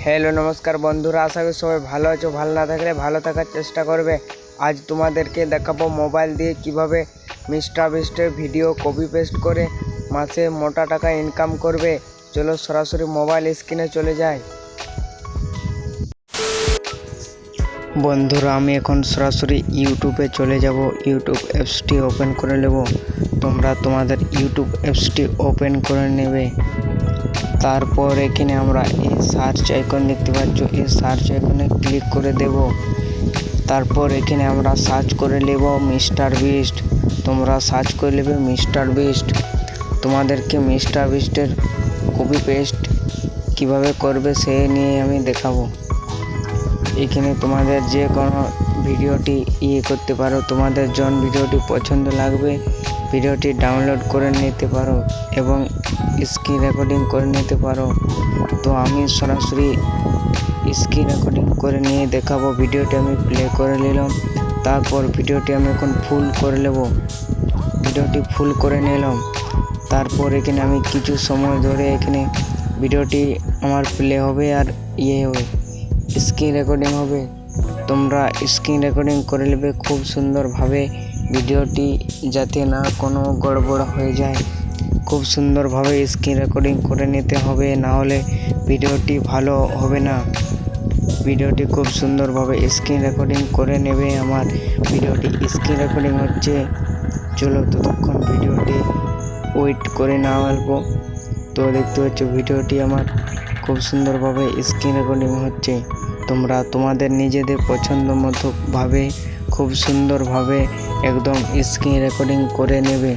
Hello নমস্কার বন্ধুরা, আশা করি সবাই ভালো আছো। ভালো না থাকলে ভালো থাকার চেষ্টা করবে। আজ তোমাদেরকে দেখাবো মোবাইল দিয়ে কিভাবে মিস্টার বিস্টের ভিডিও কপি পেস্ট করে মাসে মোটা টাকা ইনকাম করবে। চলো সরাসরি মোবাইল স্ক্রিনে চলে যাই। বন্ধুরা, আমি এখন সরাসরি ইউটিউবে চলে যাব। ইউটিউব অ্যাপসটি ওপেন করে নেব। তোমরা তোমাদের ইউটিউব অ্যাপসটি ওপেন করে নেবে। তারপর এখানে আমরা এই সার্চ আইকন দেখতে পাচ্ছ, এই সার্চ আইকনে ক্লিক করে দেব। তারপর এখানে আমরা সার্চ করে নেব মিস্টার বিস্ট। তোমরা সার্চ করে নেবে মিস্টার বিস্ট। তোমাদেরকে মিস্টার বিস্টের কপি পেস্ট কিভাবে করবে সে নিয়ে আমি দেখাবো। এখানে তোমাদের যে কোনো ভিডিওটি করতে পারো। তোমাদের জন ভিডিওটি পছন্দ লাগবে, ভিডিওটি ডাউনলোড করে নিতে পারো এবং স্ক্রিন রেকর্ডিং করে নিতে পারো। তো আমি সরাসরি স্ক্রিন রেকর্ডিং করে নিয়ে দেখাবো। ভিডিওটি আমি প্লে করে নিলাম। তারপর ভিডিওটি আমি এখন ফুল করে নেব। ভিডিওটি ফুল করে নিলাম। তারপর এখানে আমি কিছু সময় ধরে এখানে ভিডিওটি আমার প্লে হবে আর হবে, স্ক্রিন রেকর্ডিং হবে। তোমরা স্ক্রিন রেকর্ডিং করে নেবে খুব সুন্দরভাবে। ভিডিওটি যাতে না কোনো গড়বড় হয়ে যায়, খুব সুন্দরভাবে স্ক্রিন রেকর্ডিং করে নিতে হবে, না হলে ভিডিওটি ভালো হবে না। ভিডিওটি খুব সুন্দরভাবে স্ক্রিন রেকর্ডিং করে নেবে। আমার ভিডিওটি স্ক্রিন রেকর্ডিং হচ্ছে। চলো ততক্ষণ ভিডিওটি ওয়েট করে না অল্প। তো দেখতে পাচ্ছ ভিডিওটি আমার খুব সুন্দরভাবে স্ক্রিন রেকর্ডিং হচ্ছে। তোমরা তোমাদের নিজেদের পছন্দ মতো ভাবে খুব সুন্দরভাবে একদম স্ক্রিন রেকর্ডিং করে নেবে।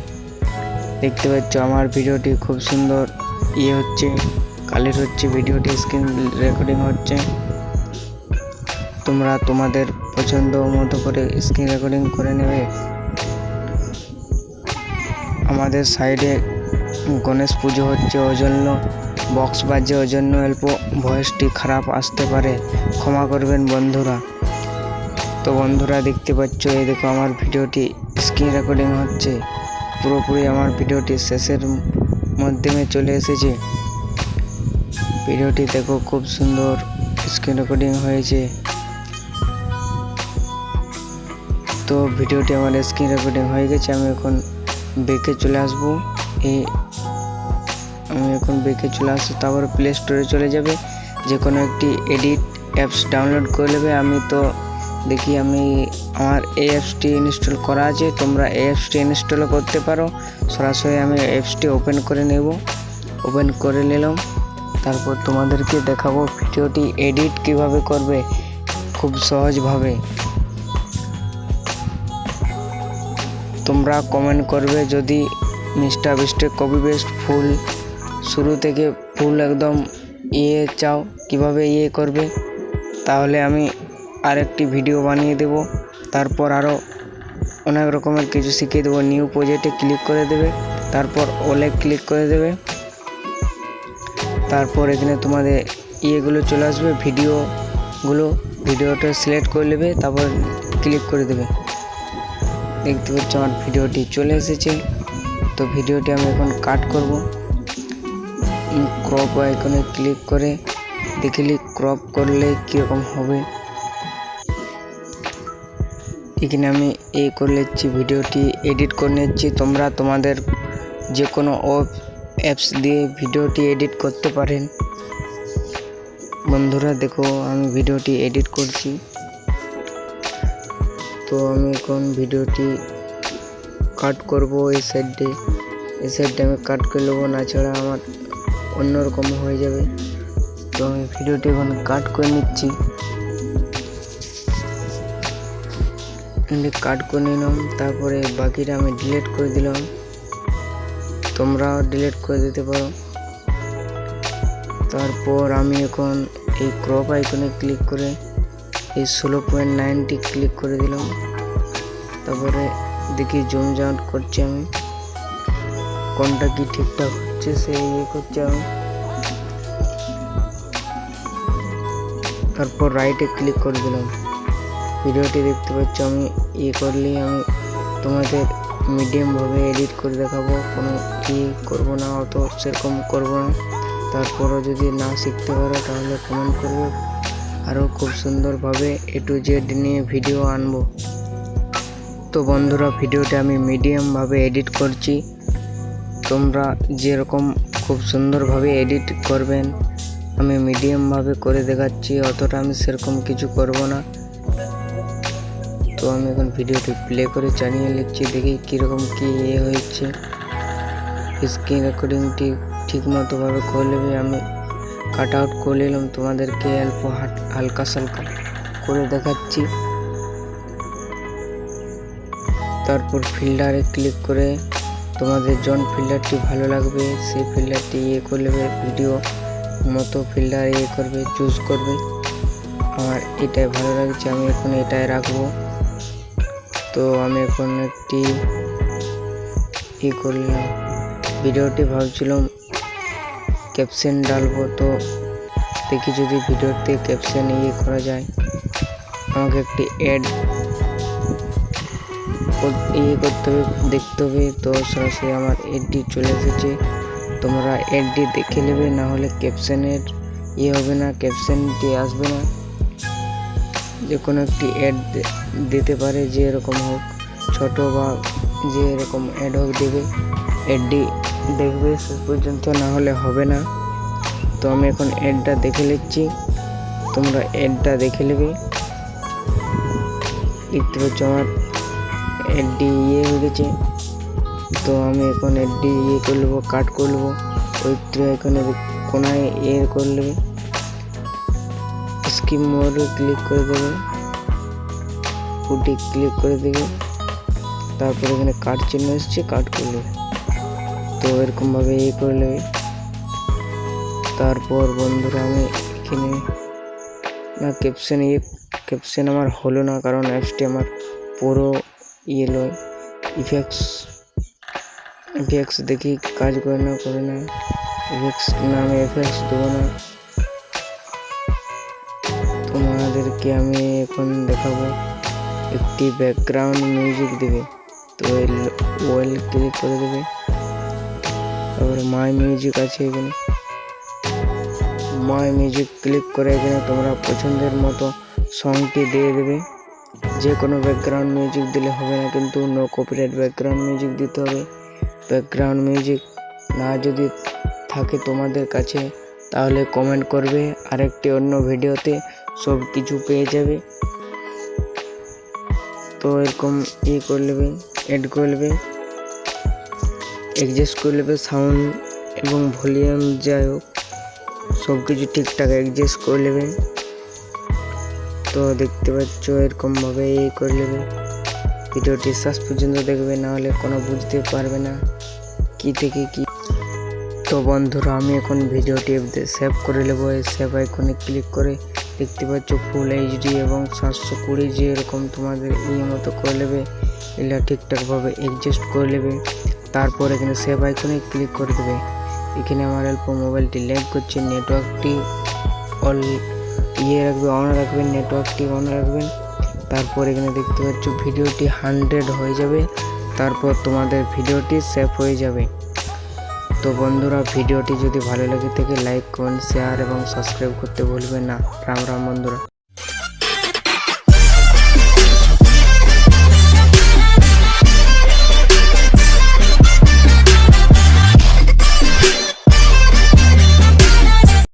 দেখতে পাচ্ছ আমার ভিডিওটি খুব সুন্দর হচ্ছে, কালের হচ্ছে, ভিডিওটি স্ক্রিন রেকর্ডিং হচ্ছে। তোমরা তোমাদের পছন্দ মতো করে স্ক্রিন রেকর্ডিং করে নেবে। আমাদের সাইডে গণেশ পুজো হচ্ছে, ওই জন্য বক্স বাজছে, ওই জন্য অল্প ভয়েসটি খারাপ আসতে পারে, ক্ষমা করবেন বন্ধুরা। তো বন্ধুরা দেখতে পাচ্ছ, এই দেখো আমার ভিডিওটি স্ক্রিন রেকর্ডিং হচ্ছে। পুরোপুরি আমার ভিডিওটি শেষের মাধ্যমে চলে এসেছে। ভিডিওটি দেখো খুব সুন্দর স্ক্রিন রেকর্ডিং হয়েছে। তো ভিডিওটি আমার স্ক্রিন রেকর্ডিং হয়ে গেছে। আমি এখন ব্যাকে চলে আসবো। তারপর প্লে স্টোরে চলে যাবে, যে কোনো একটি এডিট অ্যাপস ডাউনলোড করে নেবে। আমি তো দেখি আমার এই অ্যাপসটি ইনস্টল করা আছে। তোমরা এই অ্যাপসটি ইনস্টলও করতে পারো। সরাসরি আমি অ্যাপসটি ওপেন করে নেব। ওপেন করে নিলাম। তারপর তোমাদেরকে দেখাবো ভিডিওটি এডিট কিভাবে করবে খুব সহজভাবে। তোমরা কমেন্ট করবে যদি মিস্টার বিস্টের কপি পেস্ট ফুল শুরু থেকে ফুল একদম চাও কিভাবে করবে, তাহলে আমি আরেকটি ভিডিও বানিয়ে দেব। তারপর আরও অনেক রকমের কিছু শিখিয়ে দেবো। নিউ প্রজেক্টে ক্লিক করে দেবে, তারপর ওলে ক্লিক করে দেবে। তারপর এখানে তোমাদের গুলো চলে আসবে, ভিডিওটা সিলেক্ট করে নেবে, তারপর ক্লিক করে দেবে। দেখতে পাচ্ছ আমার ভিডিওটি চলে এসেছে। তো ভিডিওটি আমি এখন কাট করব। ক্রপ আইকনে ক্লিক করে দেখলি ক্রপ করলে কীরকম হবে। এখানে আমি করে নিচ্ছি, ভিডিওটি এডিট করে নিচ্ছি। তোমরা তোমাদের যে কোনো অ্যাপস দিয়ে ভিডিওটি এডিট করতে পারেন। বন্ধুরা দেখো আমি ভিডিওটি এডিট করছি। তো আমি এখন ভিডিওটি কাট করব। এই সাইডে আমি কাট করে নেবো, না ছাড়া আমার অন্যরকম হয়ে যাবে। তো আমি ভিডিওটি এখন কাট করে নিচ্ছি। কাট করে নিলাম। তারপরে বাকিটা আমি ডিলিট করে দিলাম। তোমরাও ডিলিট করে দিতে পারো। তারপর আমি এখন এই ক্রপ আইকনে ক্লিক করে এই 16.9 ক্লিক করে দিলাম। তারপরে দেখি জুম আউট করছি আমি, কোনটা কি ঠিকঠাক হচ্ছে সেই করছি আমি। তারপর রাইটে ক্লিক করে দিলাম। ভিডিওটি দেখতে পাচ্ছ আমি করলে আমি তোমাদের মিডিয়ামভাবে এডিট করে দেখাবো। কোনো করবো না, অত সেরকম করবো না। তারপরও যদি না শিখতে পারো তাহলে কমেন্ট করবে, আরও খুব সুন্দরভাবে A to Z নিয়ে ভিডিও আনবো। তো বন্ধুরা, ভিডিওটা আমি মিডিয়ামভাবে এডিট করছি, তোমরা যেরকম খুব সুন্দরভাবে এডিট করবেন আমি মিডিয়ামভাবে করে দেখাচ্ছি, অতটা আমি সেরকম কিছু করব না। তো আমি এখন ভিডিওটি প্লে করে চালিয়ে নিচ্ছি, দেখি কীরকম কী হয়েছে। স্ক্রিন রেকর্ডিংটি ঠিক মতোভাবে করে নেবে, আমি কাট আউট করে নিলাম, তোমাদেরকে অল্প হালকা সালকা করে দেখাচ্ছি। তারপর ফিল্টারে ক্লিক করে তোমাদের জন ফিল্টারটি ভালো লাগবে সেই ফিল্টারটি করে নেবে, ভিডিও মতো ফিল্টার করবে, চুজ করবে। আমার এটাই ভালো লাগছে, আমি এখন এটাই রাখবো। তো আমি এখন একটি করলাম, ভিডিওটি ভাবছিলাম ক্যাপশন ডালবো, তো দেখি যদি ভিডিওতে ক্যাপশন করা যায়। আমাকে একটি অ্যাড করতে হবে, দেখতে হবে। তো সরাসরি আমার অ্যাডটি চলে এসেছে, তোমরা অ্যাডটি দেখে নেবে, না হলে ক্যাপশনের হবে না, ক্যাপশনটি আসবে না। যে কোনো একটি অ্যাড দিতে পারে, যে এরকম হোক, ছোট বা যে এরকম অ্যাড হোক দেবে, অ্যাডটি দেখবে শেষ পর্যন্ত, না হলে হবে না। তো আমি এখন অ্যাডটা দেখে নিচ্ছি, তোমরা অ্যাডটা দেখে নেবে। দেখতে পাচ্ছ আমার অ্যাডটি হয়ে গেছে। তো আমি এখন অ্যাডটি করে নেবো, কাট করে নেবো, ওই এখানে কোনায় করে নেবে, স্কিপ মোডে ক্লিক করে দেবে, ফুটি ক্লিক করে দেবে, তারপর এখানে কাট চিহ্ন এসছে, কাট করে নেবে। তো এরকমভাবে করে নেবে। তারপর বন্ধুরা আমি এখানে না ক্যাপশন আমার হলো না, কারণ অ্যাপসটি আমার পুরো লয়, ইফেক্টস দেখি কাজ করে না ইফেক্টস না, আমি ইফেক্টস দেবো না। তোমাদেরকে আমি এখন দেখাবো একটি ব্যাকগ্রাউন্ড মিউজিক দেবে। তো ওয়েল ক্লিক করে দেবে, তারপরে মাই মিউজিক আছে, এখানে মাই মিউজিক ক্লিক করে এখানে তোমরা পছন্দের মতো সংটি দিয়ে দেবে। যে কোনো ব্যাকগ্রাউন্ড মিউজিক দিলে হবে না, কিন্তু নো কপিরাইট ব্যাকগ্রাউন্ড মিউজিক দিতে হবে। ব্যাকগ্রাউন্ড মিউজিক না যদি থাকে তোমাদের কাছে তাহলে কমেন্ট করবে, আরেকটি অন্য ভিডিওতে সব কিছু পেয়ে যাবে। তো এরকম করে নেবে, অ্যাড করে নেবে, অ্যাডজাস্ট করে নেবে, সাউন্ড এবং ভলিউম যাই হোক সব কিছু ঠিকঠাক অ্যাডজাস্ট করে নেবে। তো দেখতে পাচ্ছ এরকমভাবে করে নেবে। ভিডিওটি শেষ পর্যন্ত দেখবে, না হলে কোনো বুঝতে পারবে না কি থেকে কি। তো বন্ধুরা, আমি এখন ভিডিওটি সেভ করে নেব। এই সেভ আইকনে ক্লিক করে দেখতে পাচ্ছ ফুল এইচডি এবং 720, যে এরকম তোমাদের মতো করে নেবে, এগুলো ঠিকঠাকভাবে অ্যাডজাস্ট করে নেবে। তারপর এখানে সেভ আইকনে ক্লিক করে দেবে। এখানে আমার অল্প মোবাইলটি ল্যাগ করছে, নেটওয়ার্কটি অল রাখবে, অন রাখবেন, নেটওয়ার্কটি অন রাখবেন। তারপর এখানে দেখতে পাচ্ছ ভিডিওটি 100 হয়ে যাবে, তারপর তোমাদের ভিডিওটি সেভ হয়ে যাবে। তো বন্ধুরা, ভিডিওটি যদি ভালো লাগে থাকে লাইক, কমেন্ট, শেয়ার এবং সাবস্ক্রাইব করতে ভুলবেন না। রাম রাম বন্ধুরা।